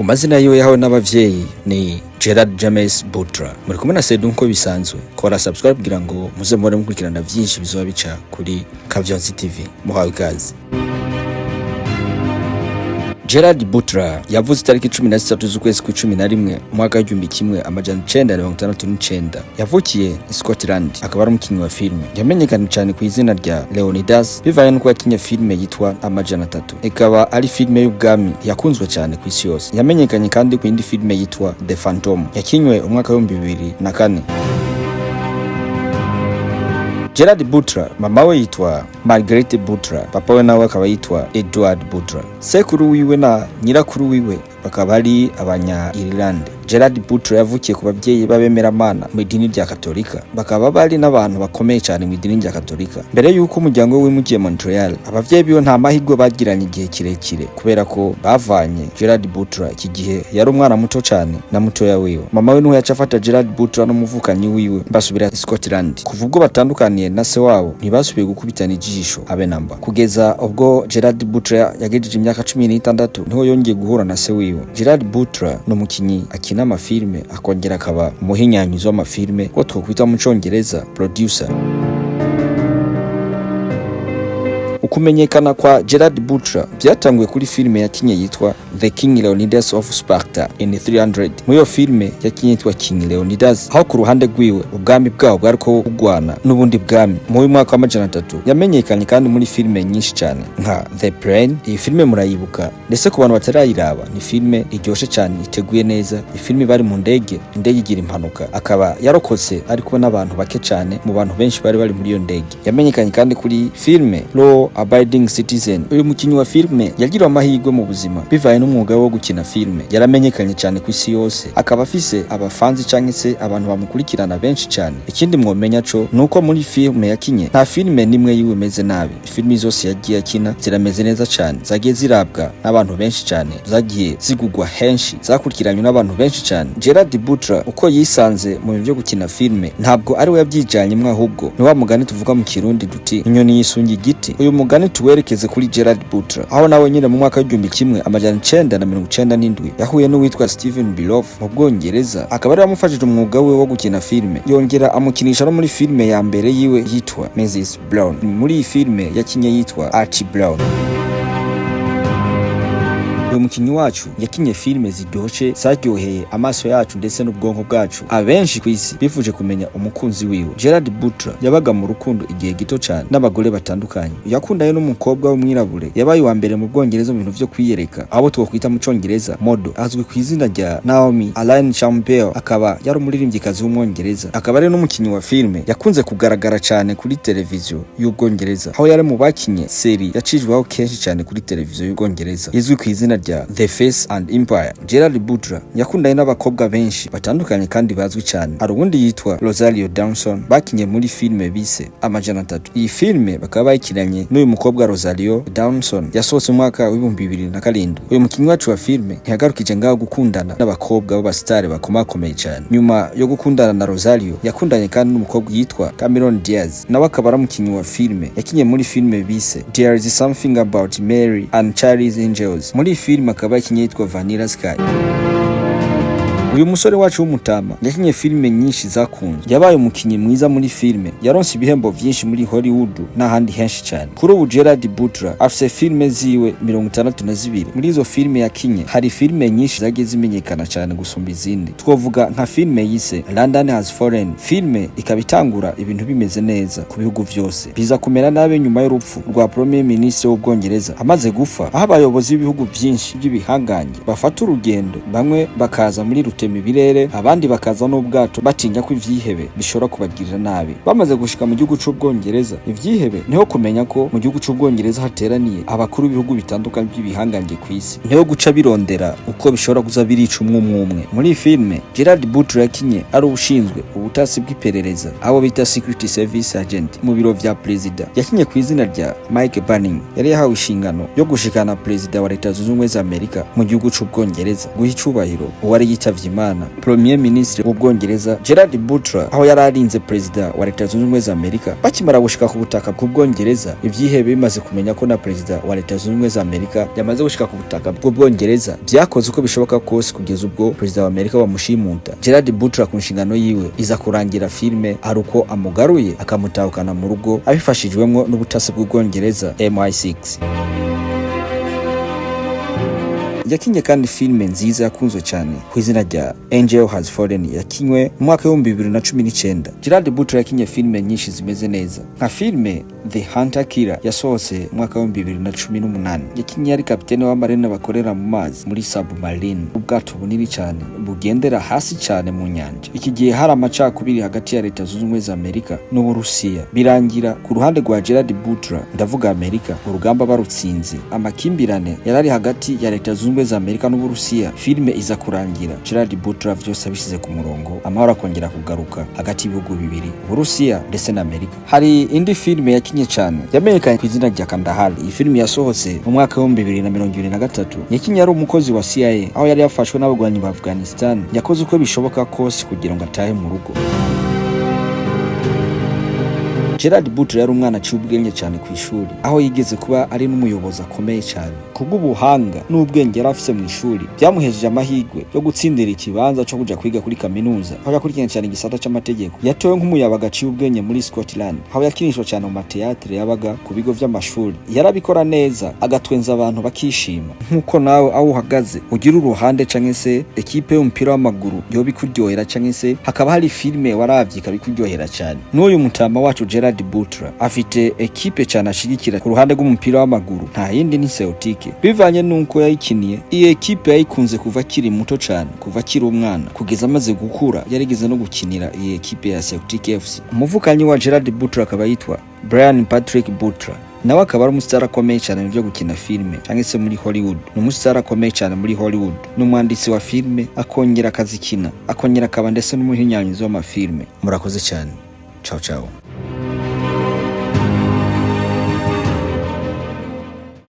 ku mazina yiwe yahawe n'abavyeyi ni Gerard James Butler. Muri kumwe na Sedu nko bisanzwe. Kora subscribe kugira ngo muze mubone mukurikirana byinshi bizoba bica kuri Kavyonzi TV. Muhawe ikaze. Gerard Butler yavuze itariki 13 z'ukwezi kwa 11 mwaka wa 1969. Yavukiye i Scotland, akaba ari umukinnyi wa filime. Yamenyekanye cyane ku izina rya Leonidas bivaye nuko yakinye filime yitwa Amajana 3. Ikaba ari filime y'ubwami yakunzwe cyane ku isi yose. Yamenyekanye kandi ku indi filime yitwa The Phantom yakinywe umwaka wa 2004. Gerard Butler, mama we yitwa Margaret Butler, papa we nawe akaba yitwa Edward Butler. Sekuru wiwe na nyirakuru wiwe bakaba ari abanya-Ireland. Gerard Butler yavukiye ku babyeyi b'abemeramana mu idini rya Katolika. Bakaba bari n'abantu bakomeye cyane mu idini rya Katolika. Mbere yuko umuryango we wimukiye Montreal, abavyeyi biwe nta mahirwe bagiranye igihe kirekire kubera ko bavanye Gerard Butler iki gihe yari umwana muto cyane na mutoya wiwe. Mama we niwe yaca afata Gerard Butler n'umuvukanyi wiwe basubira Scotland. Kuva ubwo batandukaniye na se wabo ntibasubiye gukubitana ijisho abe namba. Kugeza ubwo Gerard Butler yagejeje imyaka 16 niho yongeye guhura na se wiwe. Gerard Butler no mukinyi akina amafilme akongera akaba umuhinyanyuzi w'amafilme ko twokwita mu Congereza producer. Ukumenyekana kwa Gerard Butler byatanguye kuri filime yakinye yitwa The King Leonidas of Sparta in 300. Muri filime yakinye yitwa King Leonidas, aho ku ruhande rwiwe ubwami bwaho bwariko bugwana n'ubundi bwami. Mu mwaka wa 300 yamenyekanye kandi muri filime nyinshi cyane nka The Plane. Iyi filime murayibuka, ndetse ku bantu batarayiraba ni filime iryoshe cyane, iteguye neza. Iyi filime bari mu indege igira impanuka, akaba yarokotse ariko n'abantu bake cyane mu bantu benshi bari muri iyo ndege. Yamenyekanye kandi kuri filime Law Abiding Citizen. Uyu mukinyi wa filime yagira amahirwe mu buzima bivaye n'umwuga wo gukina filime. Yaramenyekanye cyane ku isi yose, akaba afise abafanzi canke se abantu bamukurikirana benshi cyane. Ikindi mwomenya co nuko muri filime yakinye nta filime nimwe yiwe meze nabi. Filime zose yagiye akina zirameze neza cyane, zagiye zirabwa n'abantu benshi cyane, zagiye zigugwa henshi, zakurikiranywe n'abantu benshi cyane. Gerard Butler uko yisanze mu byo gukina filime ntabwo ari we yabyijanye mwe, ahubwo ni wa mugani tuvuga mu Kirundi duti inyoni yisunga igiti. Uyu mugani tuwerekeze kuri Gerard Butler, aho nawe nyine mu mwaka wa 1997 yahuye n'uwitwa Steven Beloff mu Bwongereza, akaba ari amufashije umwuga we wo gukina filime. Yongera amukinisha no muri filime ya mbere yiwe yitwa Mrs Brown. Muri iyi filime yakinye yitwa Archie Brown. Uyu mukinyi wacu yakinye filime ziryoshe zaryoheye amaso yacu ndetse n'ubwonko bwacu. Abenshi ku isi bifuje kumenya umukunzi wiwe. Gerard Butler yabaga mu rukundo igihe gito cyane n'abagore batandukanye. Yakundanye n'umukobwa w'umwirabure yabaye wa mbere mu Bwongereza mu bintu byo kwiyereka, abo twokwita mu Congereza model, azwi ku izina rya Naomi Alyn Campbell. Akaba yari umuririmbyikazi w'umwongereza, akaba ari n'umukinyi wa filime yakunze kugaragara cyane kuri televiziyo y'Ubwongereza, aho yari mu bakinye seri yacijweho kenshi cyane kuri televiziyo y'Ubwongereza izwi ku izina rya The Face and Empire. Gerard Butler yakundanye n'abakobwa benshi batandukanye kandi bazwi cyane. Hari ubundi yitwa Rosario Dawson bakinye muri filime bise Amajana 3. Iyi filime bakaba bayikinanye n'uyu mukobwa Rosario Dawson yasohotse mu mwaka wa 2007. Uyu mukinyi wacu wa filime ntiyagarukije ngaho gukundana n'abakobwa b'abastare bakomakomeye cyane. Nyuma yo gukundana na Rosario yakundanye kandi n'umukobwa yitwa Cameron Diaz, nawe akaba ari umukinyi wa filime yakinye muri filime bise There is Something About Mary and Charlie's Angels. Muri filime akaba yakinye yitwa Vanilla Sky. Uyu musore wacu w'umutama yakinye filime nyinshi zakunzwe, yabaye umukinyi mwiza muri filime, yaronse ibihembo byinshi muri Hollywood n'ahandi henshi cyane. Kuri ubu Gerard Butler afise filime ziwe 62. Muri izo filime yakinye hari filime nyinshi zagiye zimenyekana cyane gusumba izindi. Twovuga nka filime yise London Has Fallen. Filime ikaba itangura ibintu bimeze neza ku bihugu byose, biza kumera nabe nyuma y'urupfu rwa Premier Minister w'Ubwongereza amaze gupfa, aho abayobozi b'ibihugu byinshi by'ibihangange bafata urugendo, bamwe bakaza muri birere, abandi bakaza n'ubwato batinya ko ivyihebe bishobora kubagirira nabi. Bamaze gushika mu gihugu c'Ubwongereza, ivyihebe niho kumenya ko mu gihugu c'Ubwongereza hateraniye abakuru b'ibihugu bitandukanye by'ibihangange ku isi, niho guca birondera uko bishobora kuza birica umwe. Muri filime Gerard Butler yakinye ari ubushinzwe ubutasi bw'iperereza, abo bita Secret Service Agent mu biro vya President. Yakinye ku izina rya Mike Banning, yari yahawe inshingano yo gushikana President wa Leta Zunze Ubumwe za Amerika mu gihugu c'Ubwongereza guha icubahiro uwari yitavye Hakizimana Premier Ministre w'Ubwongereza Gerard Butler aho yari arinze Perezida wa Leta Zunze Ubumwe za Amerika bakimara gushika ku butaka bw'Ubwongereza. Ivyihebe bimaze kumenya ko na Perezida wa Leta Zunze Ubumwe za Amerika yamaze gushika ku butaka bw'Ubwongereza, vyakoze uko bishoboka kose kugeza ubwo Perezida wa Amerika bamushimuta. Gerard Butler ku nshingano yiwe iza kurangira filme ari uko amugaruye akamutahukana mu rugo abifashijwemwo n'ubutasi bw'Ubwongereza MI6. Yakinye kandi filme nziza yakunzwe cyane ku izina rya Angel Has Fallen yakinywe mu mwaka wa 2019. Gerard Butler yakinye filme nyinshi zimeze neza nka filme The Hunter Killer yasohotse mu mwaka wa 2018. Yakinye ari kapiteni w'amarine bakorera mu mazi muri submarine, ubwato bunini cyane bugendera hasi cyane mu nyanja. Iki gihe hari amacakubiri hagati ya Leta Zunze Ubumwe za Amerika n'Uburusiya, birangira ku ruhande rwa Gerard Butler, ndavuga Amerika, urugamba barutsinze. Amakimbirane yarari hagati ya Leta Zunze Ubumwe za Amerika n'Uburusiya. Filme iza kurangira Gerard Butler vyose abisize ku murongo, amahoro akongera kugaruka hagati y'ibihugu bibiri, Uburusiya ndetse na Amerika. Hari indi filme yakinye cyane yamenyekanye ku izina rya Kandahar. Iyi filme yasohotse mu mwaka wa 2023. Yakinye ari umukozi wa CIA aho yari yafashwe n'abagwanyi ba Afghanistan. Yakoze uko bishoboka kose kugira ngo atahe mu rugo. Gerard Butler yari umwana aciye ubwenge cyane ku ishuri, aho yigeze kuba ari n'umuyobozi akomeye cyane. Kubw'ubuhanga n'ubwenge yari afise mu ishuri byamuhejeje amahirwe yo gutsindira ikibanza cyo kuja kwiga kuri kaminuza, aho yakurikiranye cyane igisata c'amategeko. Yatowe nk'umuyabaga aciye ubwenge muri Scotland, aho yakinishwa cyane mu mateatre yabaga ku bigo vy'amashuri. Yarabikora neza agatwenza abantu bakishima. Nkuko nawe aho uhagaze ugira uruhande canke se ekipe y'umupira w'amaguru yo bikuryohera canke se hakaba hari filme waravyika bikuryohera cyane. N'uyu mutama wacu Gerard Butler afite ekipe cyane ashigikira ku ruhande rw'umupira w'amaguru, nta yindi ni Celtic. Bivanye nuko yayikiniye, iyi ekipe yayikunze kuva kiri muto cyane, kuva kiri umwana kugeza amaze gukura. Yarigeze no gukinira iyi ekipe ya Celtic FC. Umuvukanyi wa Gerard Butler akaba yitwa Brian Patrick Butler, nawe akaba ari umusitari akomeye cyane mu byo gukina filme cyangwa se muri Hollywood. Ni umusitari akomeye cyane muri Hollywood, n'umwanditsi wa filme, akongera akazikina, akongera akaba ndetse n'umuhinyanyuzi w'amafilme. Murakoze cyane. Ciao ciao.